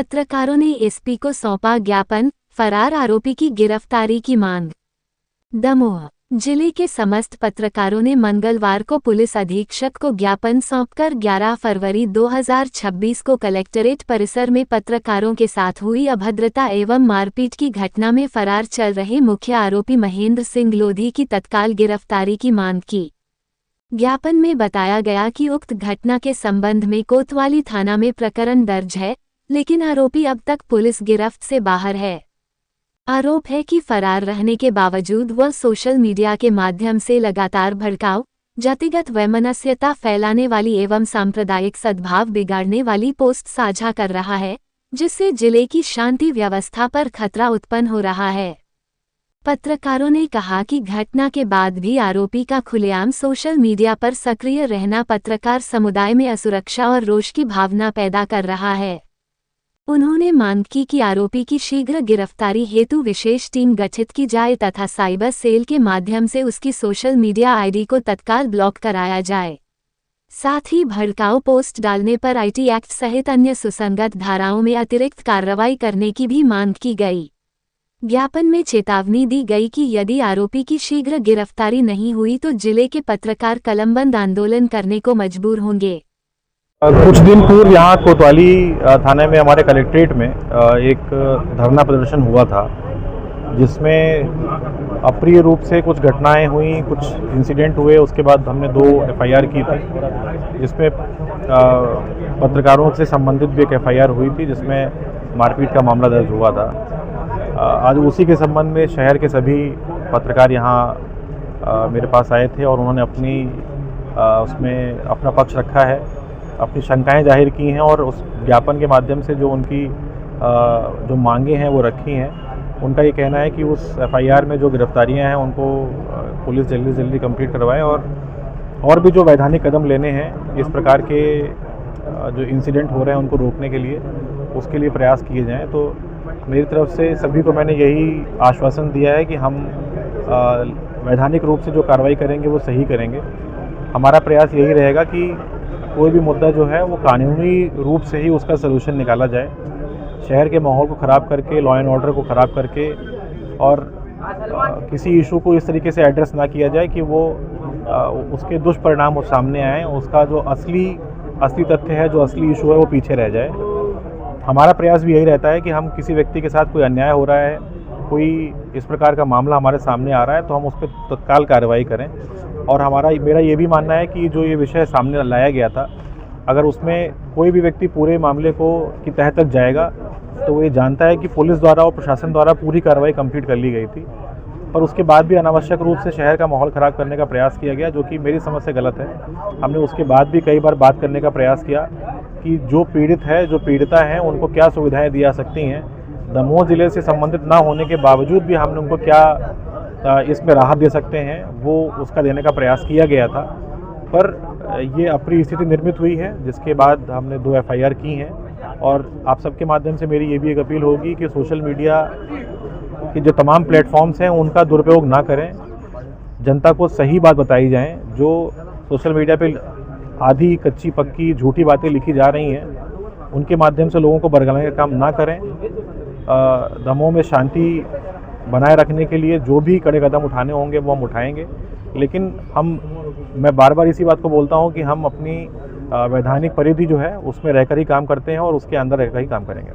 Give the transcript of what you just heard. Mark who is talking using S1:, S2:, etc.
S1: पत्रकारों ने एसपी को सौंपा ज्ञापन, फरार आरोपी की गिरफ्तारी की मांग। दमोह जिले के समस्त पत्रकारों ने मंगलवार को पुलिस अधीक्षक को ज्ञापन सौंपकर 11 फरवरी 2026 को कलेक्टरेट परिसर में पत्रकारों के साथ हुई अभद्रता एवं मारपीट की घटना में फरार चल रहे मुख्य आरोपी महेंद्र सिंह लोधी की तत्काल गिरफ्तारी की मांग की। ज्ञापन में बताया गया कि उक्त घटना के संबंध में कोतवाली थाना में प्रकरण दर्ज है, लेकिन आरोपी अब तक पुलिस गिरफ्त से बाहर है। आरोप है कि फरार रहने के बावजूद वह सोशल मीडिया के माध्यम से लगातार भड़काऊ, जातिगत वैमनस्यता फैलाने वाली एवं सांप्रदायिक सद्भाव बिगाड़ने वाली पोस्ट साझा कर रहा है, जिससे जिले की शांति व्यवस्था पर खतरा उत्पन्न हो रहा है। पत्रकारों ने कहा कि घटना के बाद भी आरोपी का खुलेआम सोशल मीडिया पर सक्रिय रहना पत्रकार समुदाय में असुरक्षा और रोष की भावना पैदा कर रहा है। उन्होंने मांग की कि आरोपी की शीघ्र गिरफ्तारी हेतु विशेष टीम गठित की जाए तथा साइबर सेल के माध्यम से उसकी सोशल मीडिया आईडी को तत्काल ब्लॉक कराया जाए। साथ ही भड़काऊ पोस्ट डालने पर आईटी एक्ट सहित अन्य सुसंगत धाराओं में अतिरिक्त कार्रवाई करने की भी मांग की गई। ज्ञापन में चेतावनी दी गई कि यदि आरोपी की शीघ्र गिरफ्तारी नहीं हुई तो जिले के पत्रकार कलमबंद आंदोलन करने को मजबूर होंगे।
S2: कुछ दिन पूर्व यहाँ कोतवाली थाने में हमारे कलेक्ट्रेट में एक धरना प्रदर्शन हुआ था, जिसमें अप्रिय रूप से कुछ घटनाएं हुई, कुछ इंसिडेंट हुए। उसके बाद हमने 2 एफआईआर की थी, जिसमें पत्रकारों से संबंधित भी एक एफआईआर हुई थी, जिसमें मारपीट का मामला दर्ज हुआ था। आज उसी के संबंध में शहर के सभी पत्रकार यहाँ मेरे पास आए थे और उन्होंने उसमें अपना पक्ष रखा है, अपनी शंकाएं जाहिर की हैं और उस ज्ञापन के माध्यम से जो उनकी जो मांगे हैं वो रखी हैं। उनका ये कहना है कि उस एफआईआर में जो गिरफ्तारियां हैं उनको पुलिस जल्दी से जल्दी कंप्लीट करवाए और भी जो वैधानिक कदम लेने हैं इस प्रकार के जो इंसिडेंट हो रहे हैं उनको रोकने के लिए, उसके लिए प्रयास किए जाएँ। तो मेरी तरफ से सभी को मैंने यही आश्वासन दिया है कि हम वैधानिक रूप से जो कार्रवाई करेंगे वो सही करेंगे। हमारा प्रयास यही रहेगा कि कोई भी मुद्दा जो है वो कानूनी रूप से ही उसका सलूशन निकाला जाए। शहर के माहौल को ख़राब करके, लॉ एंड ऑर्डर को ख़राब करके और किसी इशू को इस तरीके से एड्रेस ना किया जाए कि वो उसके दुष्परिणाम वो सामने आए, उसका जो असली तथ्य है, जो असली इशू है वो पीछे रह जाए। हमारा प्रयास भी यही रहता है कि हम किसी व्यक्ति के साथ कोई अन्याय हो रहा है, कोई इस प्रकार का मामला हमारे सामने आ रहा है तो हम उस पर तत्काल कार्रवाई करें। और मेरा ये भी मानना है कि जो ये विषय सामने लाया गया था, अगर उसमें कोई भी व्यक्ति पूरे मामले की तह तक जाएगा तो वो ये जानता है कि पुलिस द्वारा और प्रशासन द्वारा पूरी कार्रवाई कंप्लीट कर ली गई थी, पर उसके बाद भी अनावश्यक रूप से शहर का माहौल ख़राब करने का प्रयास किया गया, जो कि मेरी समझ से गलत है। हमने उसके बाद भी कई बार बात करने का प्रयास किया कि जो पीड़ित है, जो पीड़िता हैं, उनको क्या सुविधाएँ दी जा सकती हैं। दमोह ज़िले से संबंधित ना होने के बावजूद भी हमने उनको क्या इसमें राहत दे सकते हैं, वो उसका देने का प्रयास किया गया था। पर ये अप्रिय स्थिति निर्मित हुई है, जिसके बाद हमने 2 एफआईआर की हैं। और आप सबके माध्यम से मेरी ये भी एक अपील होगी कि सोशल मीडिया के जो तमाम प्लेटफॉर्म्स हैं उनका दुरुपयोग ना करें, जनता को सही बात बताई जाए। जो सोशल मीडिया पे आधी कच्ची पक्की झूठी बातें लिखी जा रही हैं, उनके माध्यम से लोगों को बरगलाने का काम ना करें। दमोह में शांति बनाए रखने के लिए जो भी कड़े कदम उठाने होंगे वो हम उठाएंगे, लेकिन मैं बार बार इसी बात को बोलता हूं कि हम अपनी वैधानिक परिधि जो है उसमें रहकर ही काम करते हैं और उसके अंदर रहकर ही काम करेंगे।